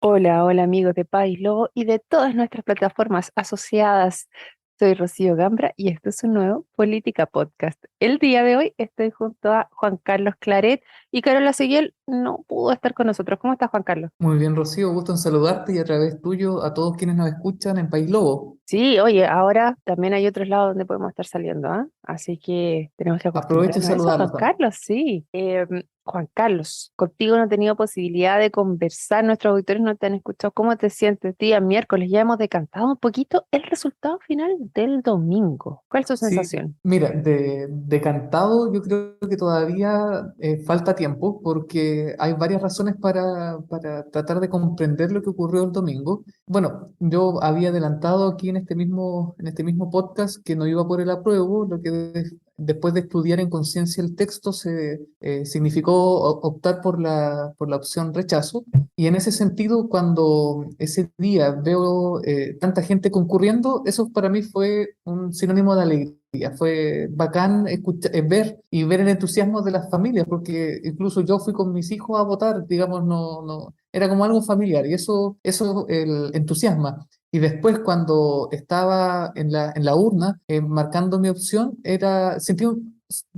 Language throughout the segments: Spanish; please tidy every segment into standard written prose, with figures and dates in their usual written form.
Hola, hola amigos de País Lobo y de todas nuestras plataformas asociadas. Soy Rocío Gambra y esto es un nuevo Política Podcast. El día de hoy estoy junto a Juan Carlos Claret y Carola Seguiel no pudo estar con nosotros. ¿Cómo estás, Juan Carlos? Muy bien, Rocío, gusto en saludarte y a través tuyo a todos quienes nos escuchan en País Lobo. Sí, oye, ahora también hay otros lados donde podemos estar saliendo, ¿ah? Así que tenemos que Aprovecho y acostumbrarnos a eso, Juan saludarlos también. Carlos, sí. Juan Carlos, contigo no he tenido posibilidad de conversar, nuestros auditores no te han escuchado. ¿Cómo te sientes día miércoles? Ya hemos decantado un poquito el resultado final del domingo. ¿Cuál es tu Sí, sensación? mira, de cantado yo creo que todavía falta tiempo porque hay varias razones para tratar de comprender lo que ocurrió el domingo. Bueno, yo había adelantado aquí en este mismo podcast que no iba por el apruebo, lo que después de estudiar en conciencia el texto significó optar por la opción rechazo. Y en ese sentido, cuando ese día veo tanta gente concurriendo, eso para mí fue un sinónimo de alegría. Fue bacán ver el entusiasmo de las familias, porque incluso yo fui con mis hijos a votar, digamos, no, era como algo familiar y eso el entusiasma. Y después cuando estaba en la urna marcando mi opción,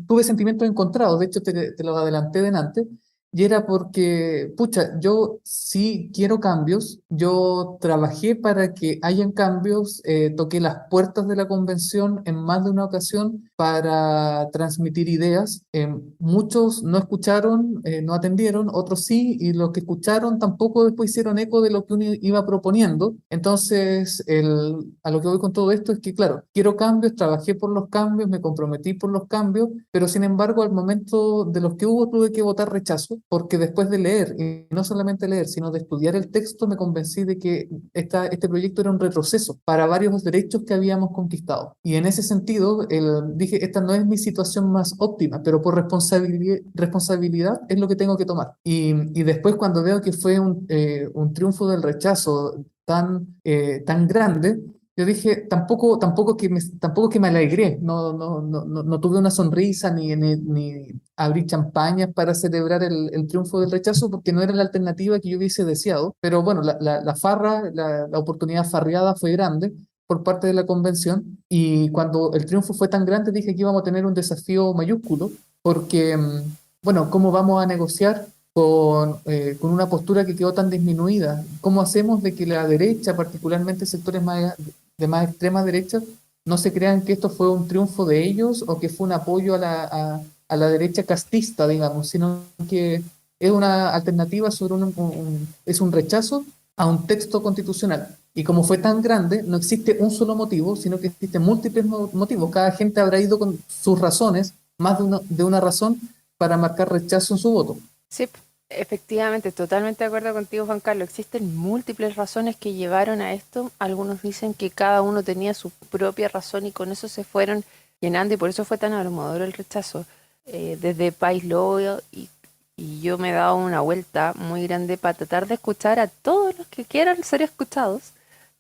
tuve sentimientos encontrados, de hecho te lo adelanté delante. Y era porque, pucha, yo sí quiero cambios, yo trabajé para que hayan cambios, toqué las puertas de la convención en más de una ocasión para transmitir ideas. Muchos no escucharon, no atendieron, otros sí, y los que escucharon tampoco después hicieron eco de lo que uno iba proponiendo. Entonces, a lo que voy con todo esto es que, claro, quiero cambios, trabajé por los cambios, me comprometí por los cambios, pero sin embargo, al momento de los que hubo, tuve que votar rechazo, porque después de leer, y no solamente leer, sino de estudiar el texto, me convencí de que este proyecto era un retroceso para varios derechos que habíamos conquistado. Y en ese sentido, dije, esta no es mi situación más óptima, pero por responsabilidad es lo que tengo que tomar. Y después cuando veo que fue un triunfo del rechazo tan grande, yo dije, tampoco que me alegré, no tuve una sonrisa ni abrí champañas para celebrar el triunfo del rechazo porque no era la alternativa que yo hubiese deseado. Pero bueno, la oportunidad farreada fue grande por parte de la convención y cuando el triunfo fue tan grande dije que íbamos a tener un desafío mayúsculo porque, bueno, ¿cómo vamos a negociar con una postura que quedó tan disminuida? ¿Cómo hacemos de que la derecha, particularmente sectores de más extrema derecha, no se crean que esto fue un triunfo de ellos o que fue un apoyo a la derecha castista, digamos, sino que es una alternativa es un rechazo a un texto constitucional? Y como fue tan grande, no existe un solo motivo, sino que existen múltiples motivos. Cada gente habrá ido con sus razones, más de una razón, para marcar rechazo en su voto. Sí, efectivamente, totalmente de acuerdo contigo, Juan Carlos. Existen múltiples razones que llevaron a esto. Algunos dicen que cada uno tenía su propia razón y con eso se fueron llenando y por eso fue tan abrumador el rechazo. Desde País Lobo y yo me he dado una vuelta muy grande para tratar de escuchar a todos los que quieran ser escuchados,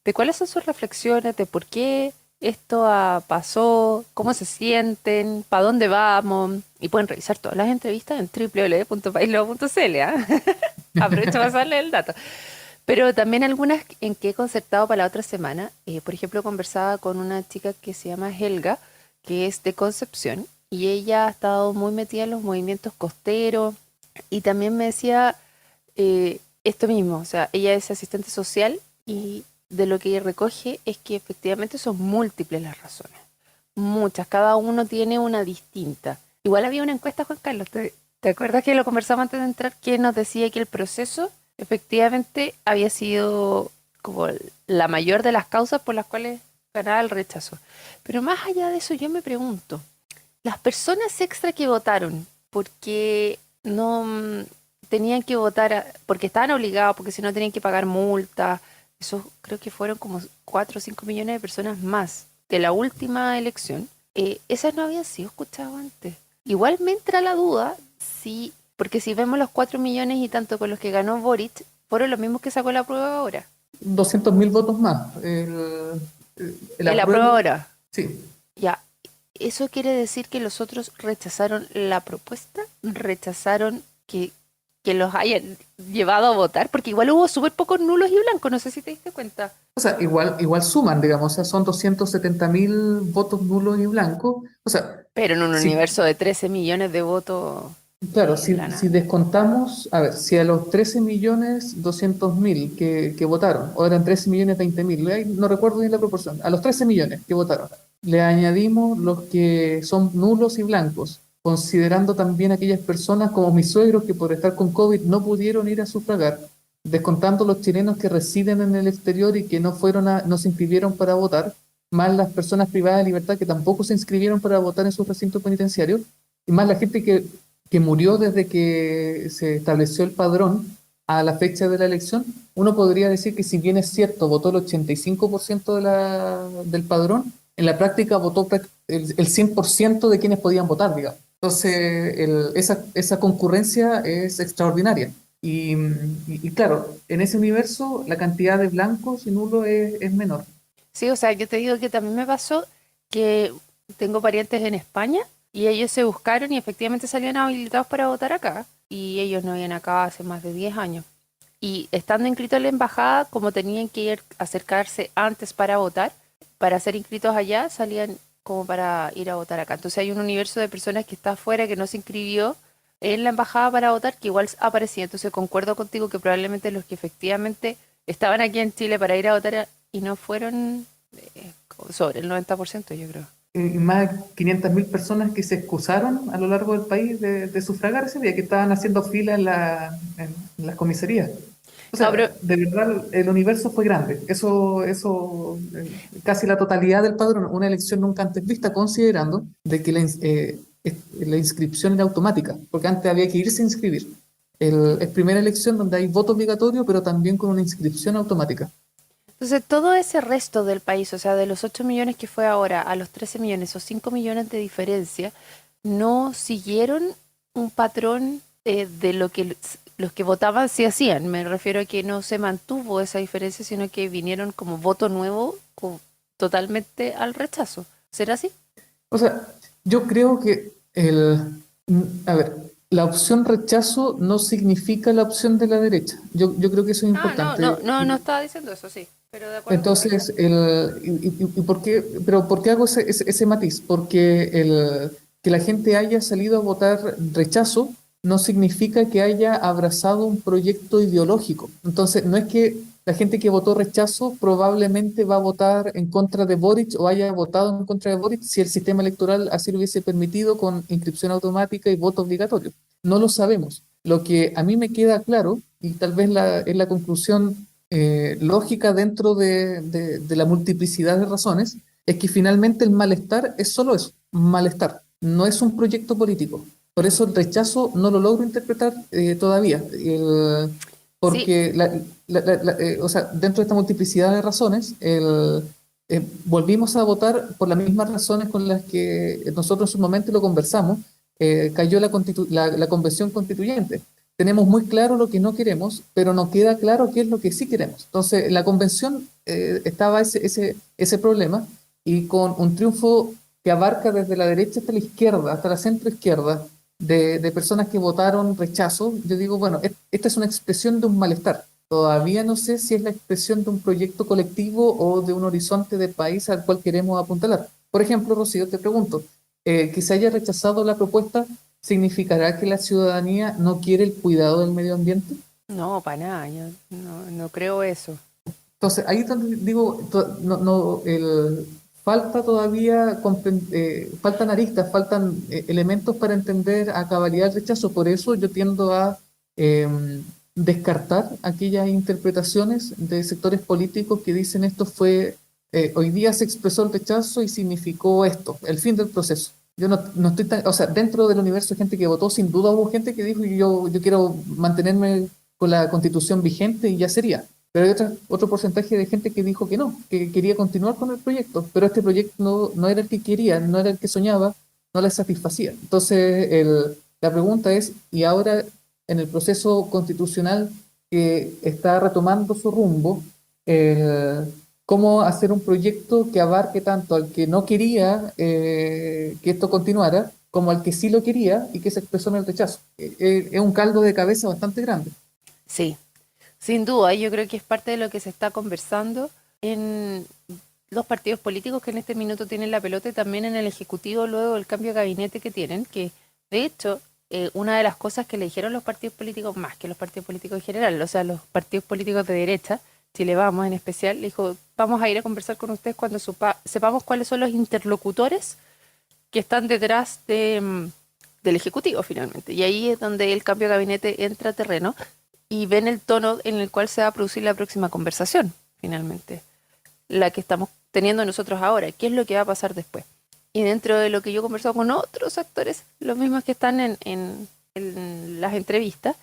de cuáles son sus reflexiones, de por qué esto pasó, cómo se sienten, para dónde vamos. Y pueden revisar todas las entrevistas en www.paislobo.cl, ¿ah? Aprovecho para pasarle el dato. Pero también algunas en que he concertado para la otra semana. Por ejemplo, conversaba con una chica que se llama Helga, que es de Concepción, y ella ha estado muy metida en los movimientos costeros, y también me decía esto mismo, o sea, ella es asistente social y de lo que ella recoge es que efectivamente son múltiples las razones, muchas, cada uno tiene una distinta. Igual había una encuesta, Juan Carlos, ¿te acuerdas que lo conversamos antes de entrar, que nos decía que el proceso efectivamente había sido como la mayor de las causas por las cuales ganaba el rechazo? Pero más allá de eso, yo me pregunto, las personas extra que votaron, porque no tenían que votar, porque estaban obligados, porque si no tenían que pagar multa, eso creo que fueron como 4 o 5 millones de personas más de la última elección, esas no habían sido escuchadas antes. Igual me entra la duda si, porque si vemos los 4 millones y tanto con los que ganó Boric, fueron los mismos que sacó la prueba ahora. 200.000 votos más. El El aprueba apruebo, ahora. sí. Ya, ¿eso quiere decir que los otros rechazaron la propuesta? ¿Rechazaron que que los hayan llevado a votar, porque igual hubo súper pocos nulos y blancos, no sé si te diste cuenta. O sea, igual suman, digamos, o sea, son 270.000 votos nulos y blancos. O sea, Pero en un si, universo de 13 millones de votos, claro, es la si nada. descontamos, a ver, si a los 13.200.000 que votaron, o eran 13.020.000, no recuerdo bien la proporción, a los 13 millones que votaron, le añadimos los que son nulos y blancos, considerando también aquellas personas como mis suegros que por estar con COVID no pudieron ir a sufragar, descontando los chilenos que residen en el exterior y que no se inscribieron para votar, más las personas privadas de libertad que tampoco se inscribieron para votar en sus recintos penitenciarios, y más la gente que murió desde que se estableció el padrón a la fecha de la elección, uno podría decir que si bien es cierto, votó el 85% del padrón, en la práctica votó el 100% de quienes podían votar, digamos. Entonces, esa concurrencia es extraordinaria. Y claro, en ese universo la cantidad de blancos y nulos es menor. Sí, o sea, yo te digo que también me pasó que tengo parientes en España y ellos se buscaron y efectivamente salían habilitados para votar acá. Y ellos no habían acá hace más de 10 años. Y estando inscritos en la embajada, como tenían que ir a acercarse antes para votar, para ser inscritos allá, salían como para ir a votar acá. Entonces hay un universo de personas que está afuera, que no se inscribió en la embajada para votar, que igual aparecía. Entonces concuerdo contigo que probablemente los que efectivamente estaban aquí en Chile para ir a votar y no fueron sobre el 90%, yo creo. Y más de 500.000 personas que se excusaron a lo largo del país de sufragar ese día, que estaban haciendo fila en las comisarías. O No, pero sea, de verdad el universo fue grande. Casi la totalidad del padrón, una elección nunca antes vista, considerando de que la inscripción era automática, porque antes había que irse a inscribir. Es primera elección donde hay voto obligatorio, pero también con una inscripción automática. entonces todo ese resto del país, o sea, de los 8 millones que fue ahora a los 13 millones o 5 millones de diferencia, no siguieron un patrón de lo que los que votaban sí hacían. Me refiero a que no se mantuvo esa diferencia, sino que vinieron como voto nuevo totalmente al rechazo. ¿Será así? O sea, yo creo que a ver, la opción rechazo no significa la opción de la derecha. Yo creo que eso es Ah, no, no, importante. no, no estaba diciendo eso, sí, pero de acuerdo contigo. Entonces, y por qué, pero ¿por qué hago ese matiz? Porque que la gente haya salido a votar rechazo no significa que haya abrazado un proyecto ideológico. Entonces, no es que la gente que votó rechazo probablemente va a votar en contra de Boric o haya votado en contra de Boric si el sistema electoral así lo hubiese permitido con inscripción automática y voto obligatorio. No lo sabemos. Lo que a mí me queda claro, y tal vez es la conclusión lógica dentro de la multiplicidad de razones, es que finalmente el malestar es solo eso, malestar, no es un proyecto político. Por eso el rechazo no lo logro interpretar todavía, Sí, porque o sea, dentro de esta multiplicidad de razones, volvimos a votar por las mismas razones con las que nosotros en su momento lo conversamos, cayó la convención constituyente. Tenemos muy claro lo que no queremos, pero no queda claro qué es lo que sí queremos. Entonces, la convención estaba ese problema y con un triunfo que abarca desde la derecha hasta la izquierda, hasta la centro izquierda, de personas que votaron rechazo, yo digo, bueno, esta es una expresión de un malestar. Todavía no sé si es la expresión de un proyecto colectivo o de un horizonte de país al cual queremos apuntalar. Por ejemplo, Rocío, te pregunto, que se haya rechazado la propuesta, ¿significará que la ciudadanía no quiere el cuidado del medio ambiente? no, para nada, yo no creo eso. Entonces, ahí es donde digo, falta todavía, faltan aristas, faltan elementos para entender a cabalidad el rechazo. Por eso yo tiendo a descartar aquellas interpretaciones de sectores políticos que dicen hoy día se expresó el rechazo y significó esto, el fin del proceso. Yo no estoy tan, o sea, dentro del universo de gente que votó, sin duda hubo gente que dijo, yo quiero mantenerme con la constitución vigente y ya sería. Pero hay otro porcentaje de gente que dijo que no, que quería continuar con el proyecto, pero este proyecto no era el que quería, no era el que soñaba, no le satisfacía. Entonces, la pregunta es, ¿y ahora en el proceso constitucional que está retomando su rumbo, cómo hacer un proyecto que abarque tanto al que no quería que esto continuara, como al que sí lo quería y que se expresó en el rechazo. Es un caldo de cabeza bastante grande. Sí, sin duda, yo creo que es parte de lo que se está conversando en los partidos políticos que en este minuto tienen la pelota y también en el Ejecutivo luego del cambio de gabinete que tienen, que de hecho una de las cosas que le dijeron los partidos políticos, más que los partidos políticos en general, o sea, los partidos políticos de derecha, Chile Vamos en especial, le dijo, vamos a ir a conversar con ustedes cuando sepamos cuáles son los interlocutores que están detrás del Ejecutivo finalmente. Y ahí es donde el cambio de gabinete entra a terreno y ven el tono en el cual se va a producir la próxima conversación, finalmente, la que estamos teniendo nosotros ahora, qué es lo que va a pasar después. Y dentro de lo que yo he conversado con otros actores, los mismos que están en las entrevistas,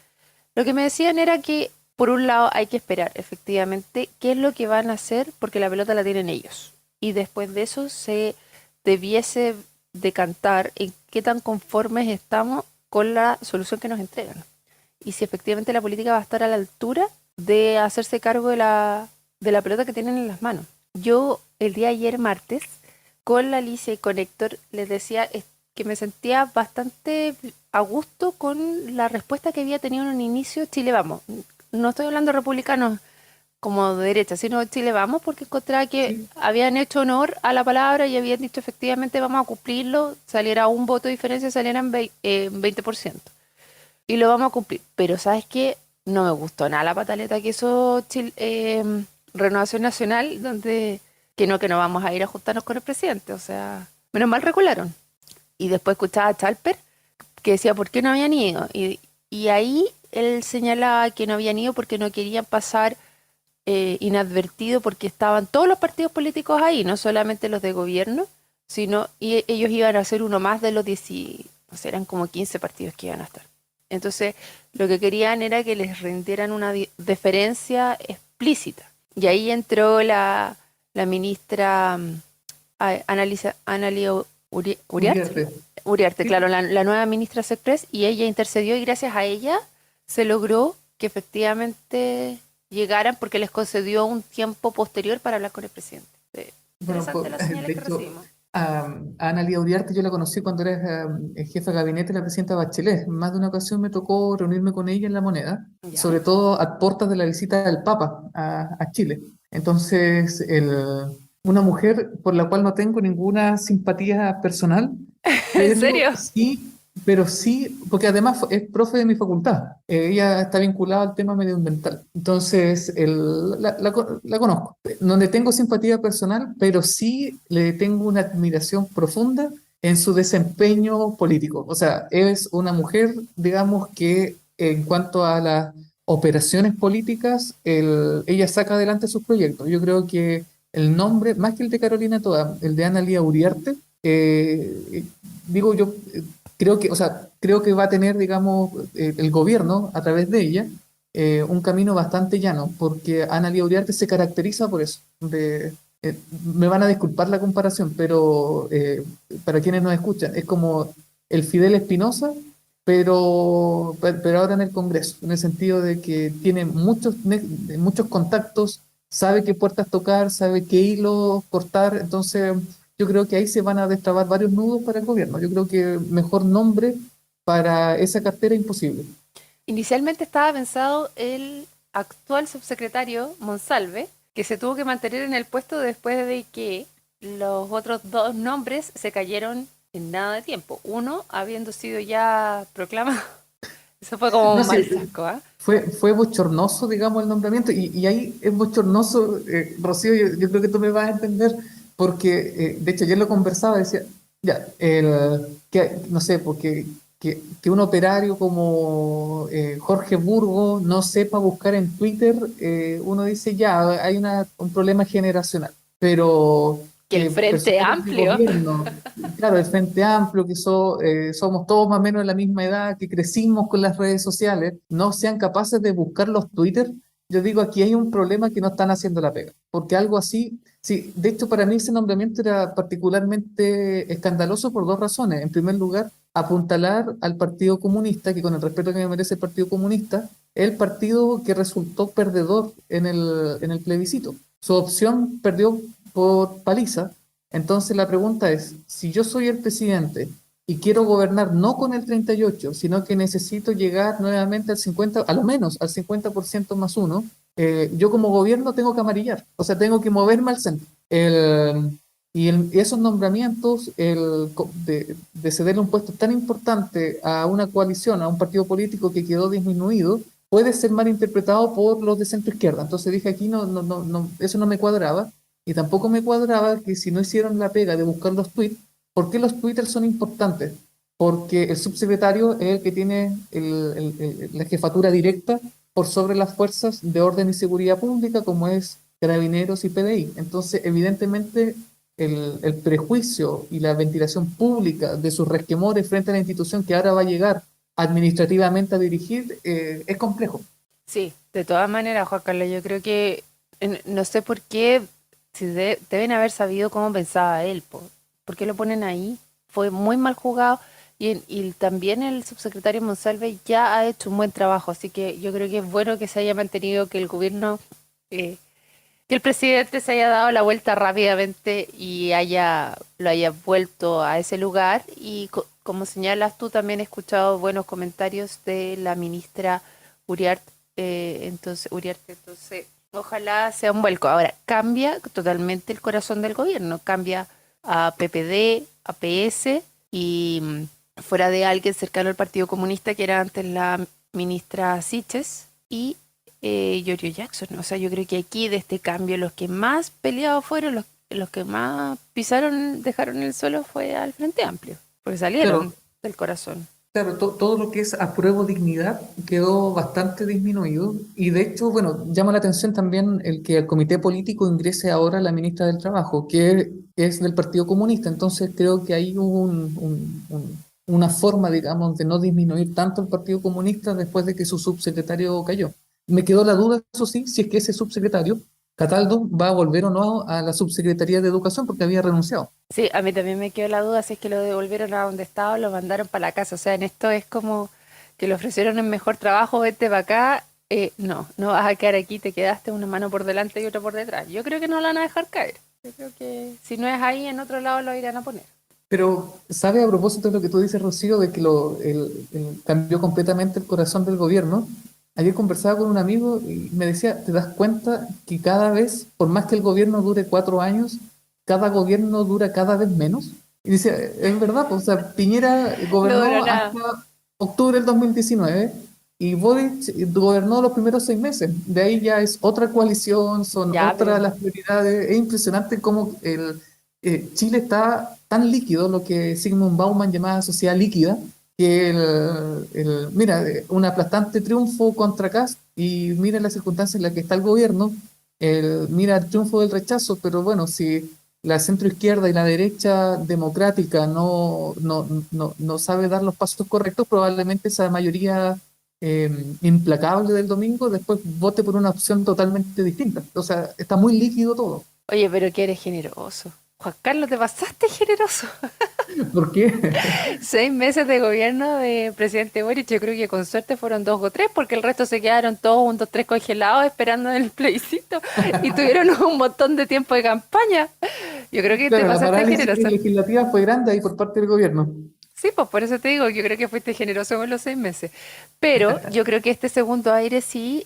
lo que me decían era que, por un lado, hay que esperar, efectivamente, qué es lo que van a hacer, porque la pelota la tienen ellos. Y después de eso se debiese decantar en qué tan conformes estamos con la solución que nos entregan. Y si efectivamente la política va a estar a la altura de hacerse cargo de la pelota que tienen en las manos. Yo, el día ayer, martes, con la Alicia y con Héctor, les decía que me sentía bastante a gusto con la respuesta que había tenido en un inicio Chile Vamos. No estoy hablando de republicanos como de derecha, sino de Chile Vamos, porque encontraba que Sí. habían hecho honor a la palabra y habían dicho efectivamente vamos a cumplirlo, saliera un voto de diferencia, salieran 20%. Y lo vamos a cumplir. Pero ¿sabes qué? No me gustó nada la pataleta que hizo Renovación Nacional, donde que no vamos a ir a juntarnos con el presidente. O sea, menos mal regularon. Y después escuchaba a Chalper que decía por qué no habían ido. Y ahí él señalaba que no habían ido porque no querían pasar inadvertido porque estaban todos los partidos políticos ahí, no solamente los de gobierno, sino y ellos iban a ser uno más de los 10, no sé, eran como 15 partidos que iban a estar. Entonces, lo que querían era que les rindieran una deferencia explícita. Y ahí entró la ministra Analia Uriarte, Uriarte. Uriarte, Sí. claro, la nueva ministra Secrets, y ella intercedió y gracias a ella se logró que efectivamente llegaran porque les concedió un tiempo posterior para hablar con el presidente. Bueno, Interesante las señales de que hecho, recibimos. a Ana Lía Uriarte yo la conocí cuando era jefa de gabinete de la presidenta Bachelet. Más de una ocasión me tocó reunirme con ella en La Moneda, Ya. sobre todo a puertas de la visita del Papa a Chile. Entonces, una mujer por la cual no tengo ninguna simpatía personal, ¿En pero serio? sí, pero sí, porque además es profe de mi facultad. Ella está vinculada al tema medioambiental. Entonces, la conozco. No le tengo simpatía personal, pero sí le tengo una admiración profunda en su desempeño político. O sea, es una mujer, digamos, que en cuanto a las operaciones políticas, ella saca adelante sus proyectos. Yo creo que el nombre, más que el de Carolina Toa, el de Ana Lía Uriarte, digo yo, creo que, o sea, creo que va a tener, digamos, el gobierno a través de ella un camino bastante llano, porque Ana Lía Uriarte se caracteriza por eso. Me van a disculpar la comparación, pero para quienes nos escuchan, es como el Fidel Espinosa, pero ahora en el Congreso, en el sentido de que tiene muchos contactos, sabe qué puertas tocar, sabe qué hilos cortar, entonces yo creo que ahí se van a destrabar varios nudos para el gobierno. Yo creo que mejor nombre para esa cartera imposible. Inicialmente estaba pensado el actual subsecretario Monsalve, que se tuvo que mantener en el puesto después de que los otros dos nombres se cayeron en nada de tiempo. Uno habiendo sido ya proclamado. Eso fue como No un mal sé, saco, ¿ah? fue bochornoso, digamos, el nombramiento, y ahí es bochornoso, Rocío, yo creo que tú me vas a entender, porque de hecho ayer lo conversaba, decía, ya, no sé, porque que un operario como Jorge Burgo no sepa buscar en Twitter, uno dice, ya, hay un problema generacional, pero Que el que Frente personas de Amplio. gobierno, claro, el Frente Amplio, somos todos más o menos de la misma edad, que crecimos con las redes sociales, no sean capaces de buscar los Twitter. Yo digo, aquí hay un problema que no están haciendo la pega, porque algo así, sí, de hecho para mí ese nombramiento era particularmente escandaloso por dos razones. En primer lugar, apuntalar al Partido Comunista, que con el respeto que me merece el Partido Comunista, es el partido que resultó perdedor en el plebiscito. Su opción perdió por paliza. Entonces la pregunta es, si yo soy el presidente y quiero gobernar no con el 38, sino que necesito llegar nuevamente al 50, a lo menos al 50% más uno, yo como gobierno tengo que amarillar, o sea, tengo que moverme al centro. Esos nombramientos, de cederle un puesto tan importante a una coalición, a un partido político que quedó disminuido, puede ser mal interpretado por los de centro izquierda. Entonces dije aquí eso no me cuadraba, y tampoco me cuadraba que si no hicieron la pega de buscar los tweets. ¿Por qué los twitters son importantes? Porque el subsecretario es el que tiene la jefatura directa por sobre las fuerzas de orden y seguridad pública, como es Carabineros y PDI. Entonces, evidentemente, el prejuicio y la ventilación pública de sus resquemores frente a la institución que ahora va a llegar administrativamente a dirigir, es complejo. Sí, de todas maneras, Juan Carlos, yo creo que no sé por qué, si deben haber sabido cómo pensaba él, ¿por qué lo ponen ahí? Fue muy mal jugado y también el subsecretario Monsalve ya ha hecho un buen trabajo, así que yo creo que es bueno que se haya mantenido, que el gobierno, eh, que el presidente se haya dado la vuelta rápidamente y lo haya vuelto a ese lugar. Y como señalas tú, también he escuchado buenos comentarios de la ministra Uriarte, entonces ojalá sea un vuelco. Ahora, cambia totalmente el corazón del gobierno, cambia a PPD, a PS y fuera de alguien cercano al Partido Comunista, que era antes la ministra Siches, y Giorgio Jackson. O sea, yo creo que aquí de este cambio los que más peleados fueron, los que más pisaron, dejaron el suelo fue al Frente Amplio, porque salieron Claro, del corazón. claro, todo lo que es apruebo dignidad quedó bastante disminuido, y de hecho, bueno, llama la atención también el que el comité político ingrese ahora la ministra del Trabajo, que es del Partido Comunista. Entonces creo que ahí hubo una forma, digamos, de no disminuir tanto el Partido Comunista después de que su subsecretario cayó. Me quedó la duda, eso sí, si es que ese subsecretario, Cataldo, va a volver o no a la subsecretaría de Educación, porque había renunciado. Sí, a mí también me quedó la duda si es que lo devolvieron a donde estaba o lo mandaron para la casa. O sea, en esto es como que le ofrecieron el mejor trabajo, vete para acá. No, no vas a quedar aquí, te quedaste una mano por delante y otra por detrás. Yo creo que no la van a dejar caer. Yo creo que si no es ahí, en otro lado lo irán a poner. Pero, ¿sabe a propósito de lo que tú dices, Rocío, de que cambió completamente el corazón del gobierno? Ayer conversaba con un amigo y me decía, ¿te das cuenta que cada vez, por más que el gobierno dure 4 años, cada gobierno dura cada vez menos? Y dice, es verdad, pues, o sea, Piñera No duró gobernó hasta nada. octubre del 2019 y Boric gobernó los primeros 6 meses. De ahí ya es otra coalición, son Ya, pero otras las prioridades. Es impresionante cómo Chile está tan líquido, lo que Sigmund Bauman llamaba sociedad líquida, que mira, un aplastante triunfo contra Kast, y mira las circunstancias en las que está el gobierno, mira el triunfo del rechazo. Pero bueno, si la centroizquierda y la derecha democrática no sabe dar los pasos correctos, probablemente esa mayoría implacable del domingo después vote por una opción totalmente distinta. O sea, está muy líquido todo. oye, pero que eres generoso. Juan Carlos, te pasaste generoso. ¿Por qué? 6 meses de gobierno de presidente Boric, yo creo que con suerte fueron 2 o 3, porque el resto se quedaron todos 1, 2, 3 congelados esperando el plebiscito y tuvieron un montón de tiempo de campaña. Yo creo que te Claro, la pasaste parálisis generoso. legislativa fue grande ahí por parte del gobierno. Sí, pues por eso te digo, yo creo que fuiste generoso con los 6 meses. Pero yo creo que este segundo aire sí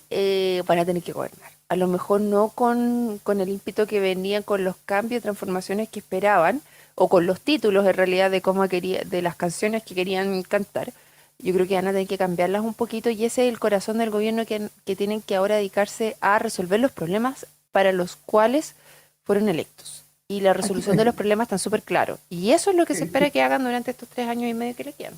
van a tener que gobernar. A lo mejor no con el ímpetu que venían, con los cambios, transformaciones que esperaban, o con los títulos en realidad de cómo quería, de las canciones que querían cantar. Yo creo que van a tener que cambiarlas un poquito y ese es el corazón del gobierno que tienen que ahora dedicarse a resolver los problemas para los cuales fueron electos. Y la Aquí, resolución de los problemas están súper claros. Y eso es lo que se eh, espera que hagan durante estos 3 años y medio que le quedan.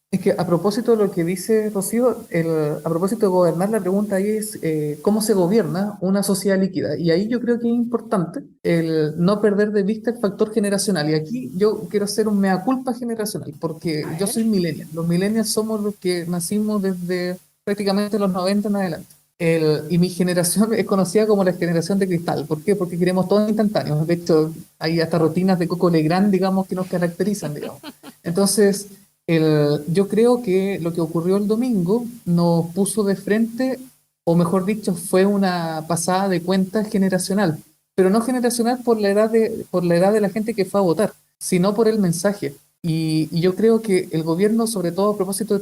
Es que a propósito de lo que dice Rocío, a propósito de gobernar, la pregunta ahí es cómo se gobierna una sociedad líquida. Y ahí yo creo que es importante el no perder de vista el factor generacional. Y aquí yo quiero hacer un mea culpa generacional, A porque yo ver. soy millennial. Los millennials somos los que nacimos desde prácticamente los 90 en adelante. Y mi generación es conocida como la generación de cristal. ¿Por qué? Porque queremos todo instantáneo. De hecho, hay hasta rutinas de Coco Legrand, digamos, que nos caracterizan, digamos. Entonces, yo creo que lo que ocurrió el domingo nos puso de frente, o mejor dicho, fue una pasada de cuenta generacional, pero no generacional por la edad de la gente que fue a votar, sino por el mensaje. Y yo creo que el gobierno, sobre todo a propósito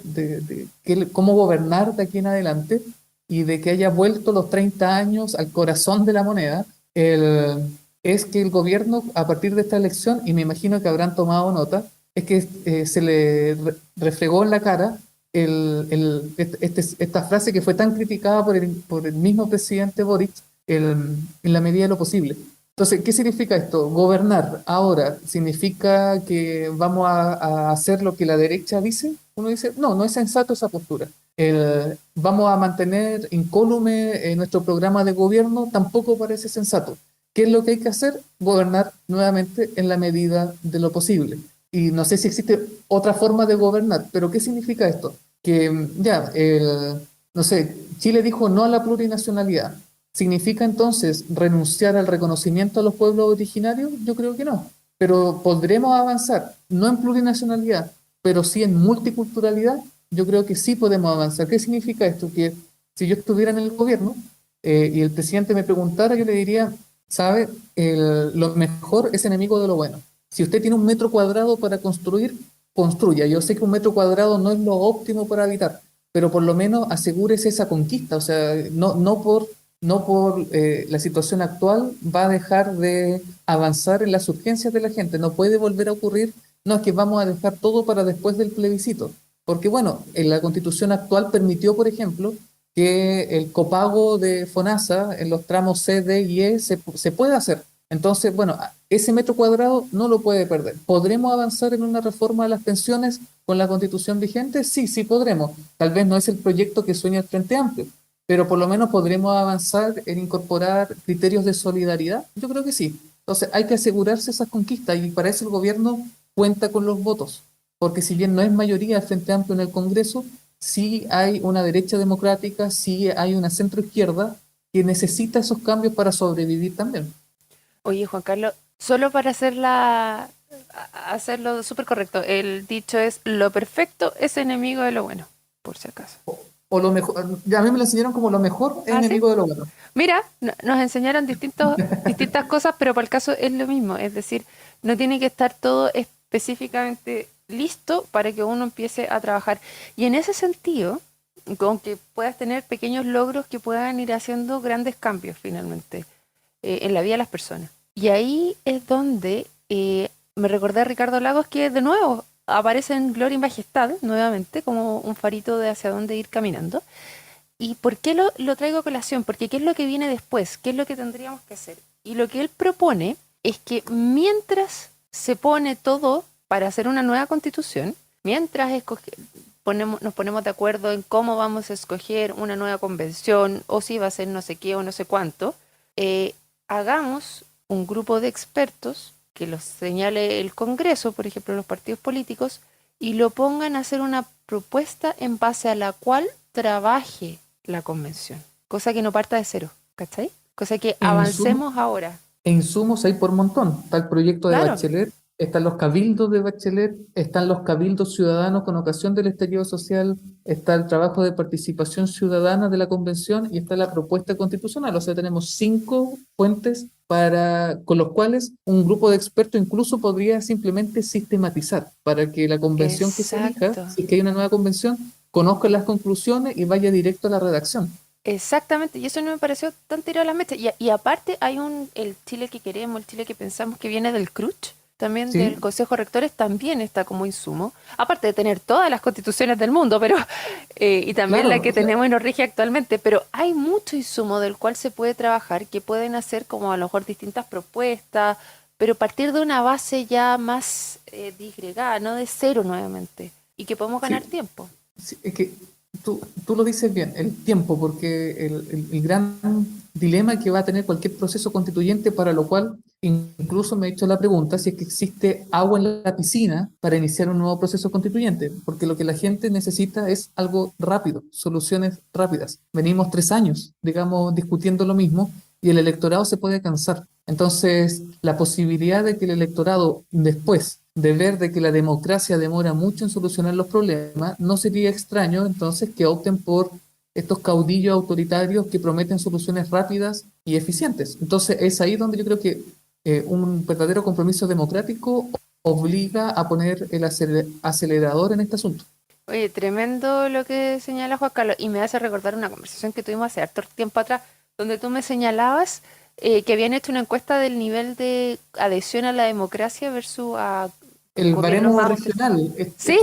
cómo gobernar de aquí en adelante y de que haya vuelto los 30 años al corazón de la moneda, es que el gobierno, a partir de esta elección, y me imagino que habrán tomado nota, es que se le refregó en la cara esta frase que fue tan criticada por el mismo presidente Boric, en la medida de lo posible. Entonces, ¿qué significa esto? Gobernar ahora significa que vamos a hacer lo que la derecha dice. Uno dice, no, no es sensato esa postura. Vamos a mantener incólume nuestro programa de gobierno, tampoco parece sensato. ¿Qué es lo que hay que hacer? Gobernar nuevamente en la medida de lo posible. Y no sé si existe otra forma de gobernar, pero ¿qué significa esto? Que no sé, Chile dijo no a la plurinacionalidad. ¿Significa entonces renunciar al reconocimiento a los pueblos originarios? Yo creo que no. Pero podremos avanzar, no en plurinacionalidad, pero sí en multiculturalidad. Yo creo que sí podemos avanzar. ¿Qué significa esto? Que si yo estuviera en el gobierno y el presidente me preguntara, yo le diría, ¿sabe? Lo mejor es enemigo de lo bueno. Si usted tiene 1 metro cuadrado para construir, construya. Yo sé que 1 metro cuadrado no es lo óptimo para habitar, pero por lo menos asegúrese esa conquista. O sea, no por la situación actual va a dejar de avanzar en las urgencias de la gente. No puede volver a ocurrir, no es que vamos a dejar todo para después del plebiscito. Porque bueno, en la constitución actual permitió, por ejemplo, que el copago de FONASA en los tramos C, D y E se puede hacer. Entonces, bueno, ese 1 metro cuadrado no lo puede perder. ¿Podremos avanzar en una reforma de las pensiones con la constitución vigente? Sí, sí podremos. Tal vez no es el proyecto que sueña el Frente Amplio, pero por lo menos podremos avanzar en incorporar criterios de solidaridad. Yo creo que sí. Entonces hay que asegurarse esas conquistas y para eso el gobierno cuenta con los votos, porque si bien no es mayoría el Frente Amplio en el Congreso, sí hay una derecha democrática, sí hay una centroizquierda que necesita esos cambios para sobrevivir también. Oye, Juan Carlos, solo para hacerlo súper correcto, el dicho es, lo perfecto es enemigo de lo bueno, por si acaso. O lo mejor, ya a mí me lo enseñaron como lo mejor es ¿Ah, sí? enemigo de lo bueno. Mira, nos enseñaron distintas cosas, pero para el caso es lo mismo. Es decir, no tiene que estar todo específicamente listo para que uno empiece a trabajar. Y en ese sentido, con que puedas tener pequeños logros que puedan ir haciendo grandes cambios finalmente en la vida de las personas. Y ahí es donde me recordé a Ricardo Lagos que de nuevo aparece en Gloria y Majestad, nuevamente, como un farito de hacia dónde ir caminando. ¿Y por qué lo traigo a colación? Porque ¿qué es lo que viene después? ¿Qué es lo que tendríamos que hacer? Y lo que él propone es que mientras se pone todo para hacer una nueva constitución, mientras nos ponemos de acuerdo en cómo vamos a escoger una nueva convención o si va a ser no sé qué o no sé cuánto, hagamos un grupo de expertos que los señale el Congreso, por ejemplo, los partidos políticos, y lo pongan a hacer una propuesta en base a la cual trabaje la convención, cosa que no parta de cero, ¿cachai? Cosa que En suma, avancemos ahora. E insumos hay por montón. Está el proyecto de Claro, Bachelet, están los cabildos de Bachelet, están los cabildos ciudadanos con ocasión del estallido social, está el trabajo de participación ciudadana de la convención y está la propuesta constitucional. O sea, tenemos 5 fuentes con los cuales un grupo de expertos incluso podría simplemente sistematizar para que la convención que se elija, exacto. si es que hay una nueva convención, conozca las conclusiones y vaya directo a la redacción. Exactamente, y eso no me pareció tan tirado a la mecha. Y aparte hay el Chile que queremos, el Chile que pensamos que viene del CRUCH, también del ¿Sí? Consejo de Rectores, también está como insumo. Aparte de tener todas las constituciones del mundo, pero y también la Claro, que tenemos y nos rige actualmente, pero hay mucho insumo del cual se puede trabajar, que pueden hacer como a lo mejor distintas propuestas, pero partir de una base ya más disgregada, no de cero nuevamente, y que podemos ganar sí. tiempo. Sí, es que tú lo dices bien, el tiempo, porque el gran dilema que va a tener cualquier proceso constituyente, para lo cual incluso me he hecho la pregunta si es que existe agua en la piscina para iniciar un nuevo proceso constituyente, porque lo que la gente necesita es algo rápido, soluciones rápidas. Venimos 3 años, digamos, discutiendo lo mismo y el electorado se puede cansar. Entonces, la posibilidad de que el electorado después de ver de que la democracia demora mucho en solucionar los problemas, no sería extraño entonces que opten por estos caudillos autoritarios que prometen soluciones rápidas y eficientes. Entonces es ahí donde yo creo que un verdadero compromiso democrático obliga a poner el acelerador en este asunto. Oye, tremendo lo que señala Juan Carlos y me hace recordar una conversación que tuvimos hace harto tiempo atrás, donde tú me señalabas que habían hecho una encuesta del nivel de adhesión a la democracia versus a El gobiernos baremo más autoritários. regional, Sí,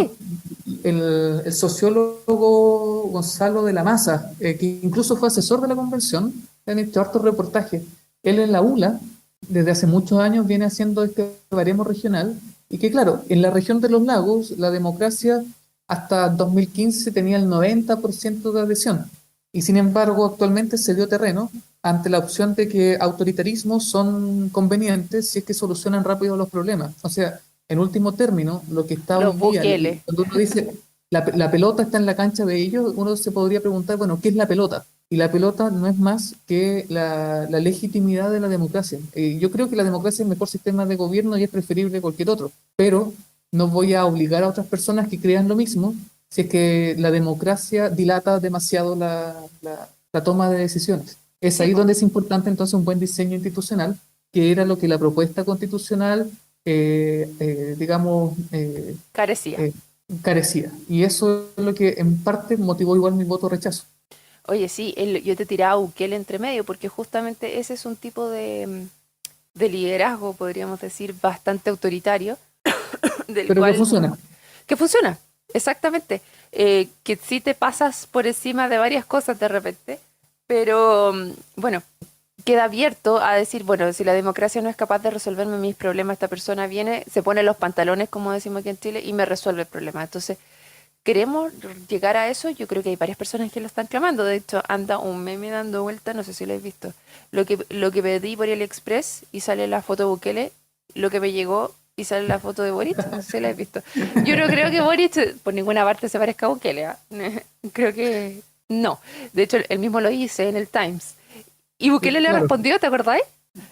el sociólogo Gonzalo de la Maza, que incluso fue asesor de la convención, han hecho hartos reportajes. Él en la ULA, desde hace muchos años, viene haciendo este baremo regional, y que claro, en la región de los lagos, la democracia hasta 2015 tenía el 90% de adhesión, y sin embargo actualmente se dio terreno ante la opción de que autoritarismos son convenientes si es que solucionan rápido los problemas. O sea, en último término, lo que está hoy los día, Bukele. cuando uno dice la pelota está en la cancha de ellos, uno se podría preguntar, bueno, ¿qué es la pelota? Y la pelota no es más que la legitimidad de la democracia. Yo creo que la democracia es el mejor sistema de gobierno y es preferible a cualquier otro, pero no voy a obligar a otras personas que crean lo mismo si es que la democracia dilata demasiado la toma de decisiones. Es Sí, ahí po, donde es importante entonces un buen diseño institucional, que era lo que la propuesta constitucional digamos, carecía. eh, carecía. Y eso es lo que en parte motivó igual mi voto rechazo. Oye, sí, yo te tiraba a Bukele entre medio porque justamente ese es un tipo de liderazgo, podríamos decir, bastante autoritario, del Pero que cual funciona. que funciona, exactamente. Que sí te pasas por encima de varias cosas de repente, pero bueno, queda abierto a decir, bueno, si la democracia no es capaz de resolverme mis problemas, esta persona viene, se pone los pantalones, como decimos aquí en Chile, y me resuelve el problema. Entonces, queremos llegar a eso, yo creo que hay varias personas que lo están clamando. De hecho, anda un meme dando vuelta, no sé si lo habéis visto. Lo que pedí por el Express y sale la foto de Bukele, lo que me llegó y sale la foto de Boric, no sé si la habéis visto. Yo no creo que Boric por ninguna parte se parezca a Bukele, ¿ah? Creo que no. De hecho, él mismo lo hice en el Times. Y Bukele le Claro, respondió, ¿te acordáis?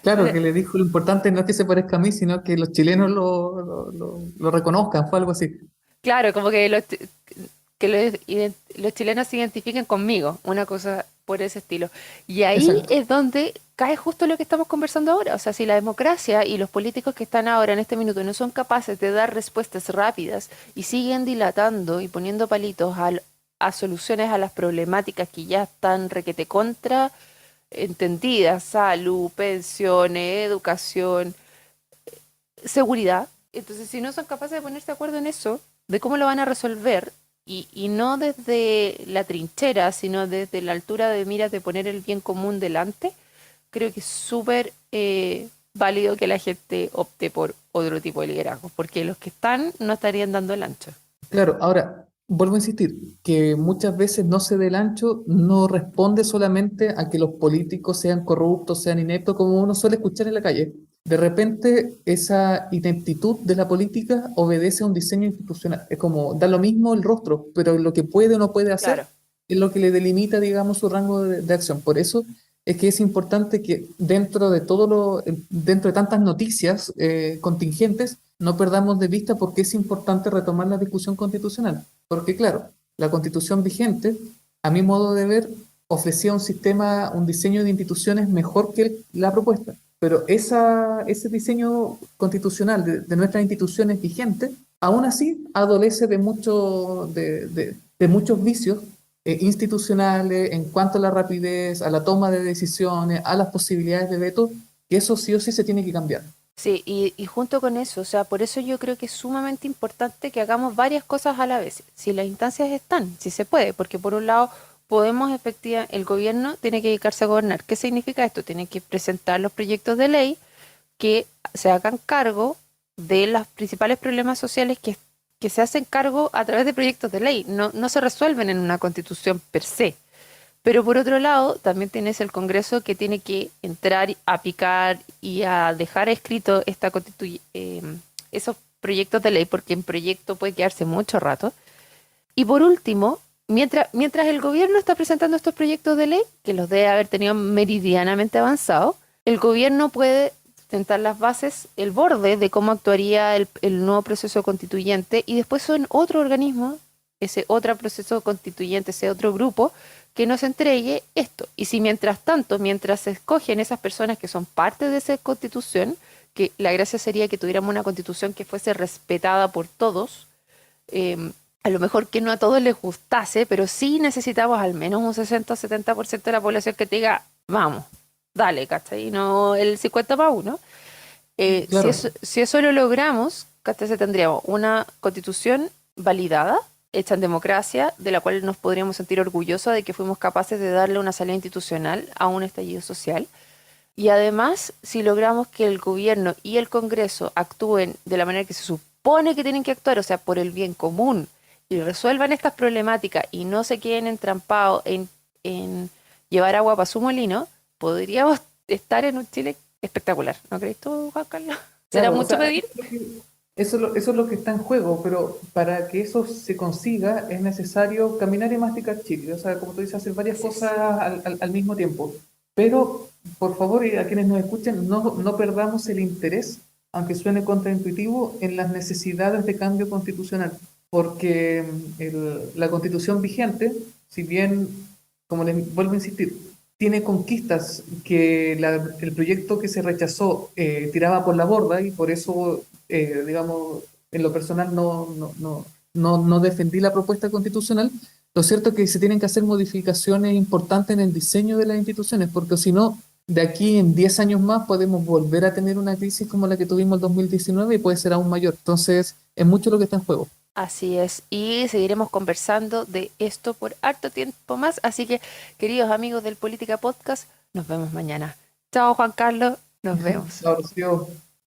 claro, que le dijo lo importante no es que se parezca a mí, sino que los chilenos lo reconozcan, fue algo así. Claro, como que los chilenos se identifiquen conmigo, una cosa por ese estilo. Y ahí Exacto. es donde cae justo lo que estamos conversando ahora. O sea, si la democracia y los políticos que están ahora en este minuto no son capaces de dar respuestas rápidas y siguen dilatando y poniendo palitos a soluciones a las problemáticas que ya están requete contra entendidas, salud, pensiones, educación, seguridad. Entonces, si no son capaces de ponerse de acuerdo en eso, de cómo lo van a resolver, y no desde la trinchera, sino desde la altura de miras de poner el bien común delante, creo que es súper válido que la gente opte por otro tipo de liderazgo, porque los que están no estarían dando el ancho. Claro, ahora, vuelvo a insistir, que muchas veces no se dé el ancho, no responde solamente a que los políticos sean corruptos, sean ineptos, como uno suele escuchar en la calle. De repente, esa ineptitud de la política obedece a un diseño institucional. Es como, da lo mismo el rostro, pero lo que puede o no puede hacer Claro. es lo que le delimita, digamos, su rango de acción. Por eso es que es importante que dentro de tantas noticias contingentes, no perdamos de vista por qué es importante retomar la discusión constitucional. Porque claro, la constitución vigente, a mi modo de ver, ofrecía un sistema, un diseño de instituciones mejor que la propuesta. Pero ese diseño constitucional de nuestras instituciones vigentes, aún así adolece de muchos vicios institucionales en cuanto a la rapidez, a la toma de decisiones, a las posibilidades de veto, que eso sí o sí se tiene que cambiar. Sí, y junto con eso, o sea, por eso yo creo que es sumamente importante que hagamos varias cosas a la vez. Si las instancias están, si se puede, porque por un lado podemos efectivamente, el gobierno tiene que dedicarse a gobernar. ¿Qué significa esto? Tiene que presentar los proyectos de ley que se hagan cargo de los principales problemas sociales que se hacen cargo a través de proyectos de ley. No, no se resuelven en una constitución per se. Pero por otro lado, también tienes el Congreso que tiene que entrar a picar y a dejar escrito esos proyectos de ley, porque en proyecto puede quedarse mucho rato. Y por último, mientras el gobierno está presentando estos proyectos de ley, que los debe haber tenido meridianamente avanzados, el gobierno puede sentar las bases, el borde de cómo actuaría el nuevo proceso constituyente, y después son otro organismo, ese otro proceso constituyente, ese otro grupo, que nos entregue esto. Y si mientras tanto, mientras se escogen esas personas que son parte de esa constitución, que la gracia sería que tuviéramos una constitución que fuese respetada por todos. A lo mejor que no a todos les gustase, pero sí necesitamos al menos un 60 o 70% de la población que te diga, vamos, dale, ¿cachai? Y no el 50+1. Claro. Si eso lo logramos, ¿cachai? Tendríamos una constitución validada, hecha en democracia, de la cual nos podríamos sentir orgullosos de que fuimos capaces de darle una salida institucional a un estallido social. Y además, si logramos que el gobierno y el Congreso actúen de la manera que se supone que tienen que actuar, o sea, por el bien común, y resuelvan estas problemáticas y no se queden entrampados en llevar agua para su molino, podríamos estar en un Chile espectacular. ¿No crees tú, Juan Carlos? ¿Será Claro, o mucho sea, pedir? eso es lo que está en juego, pero para que eso se consiga es necesario caminar y masticar chicle. O sea, como tú dices, hacer varias Así cosas es. al mismo tiempo. Pero, por favor, y a quienes nos escuchen, no perdamos el interés, aunque suene contraintuitivo, en las necesidades de cambio constitucional. Porque la constitución vigente, si bien, como les vuelvo a insistir, tiene conquistas que el proyecto que se rechazó tiraba por la borda y por eso digamos, en lo personal no defendí la propuesta constitucional. Lo cierto es que se tienen que hacer modificaciones importantes en el diseño de las instituciones, porque si no, de aquí en 10 años más podemos volver a tener una crisis como la que tuvimos en 2019 y puede ser aún mayor. Entonces, es mucho lo que está en juego. Así es, y seguiremos conversando de esto por harto tiempo más. Así que, queridos amigos del Política Podcast, nos vemos mañana. Chao, Juan Carlos, nos vemos. Ahora, sí,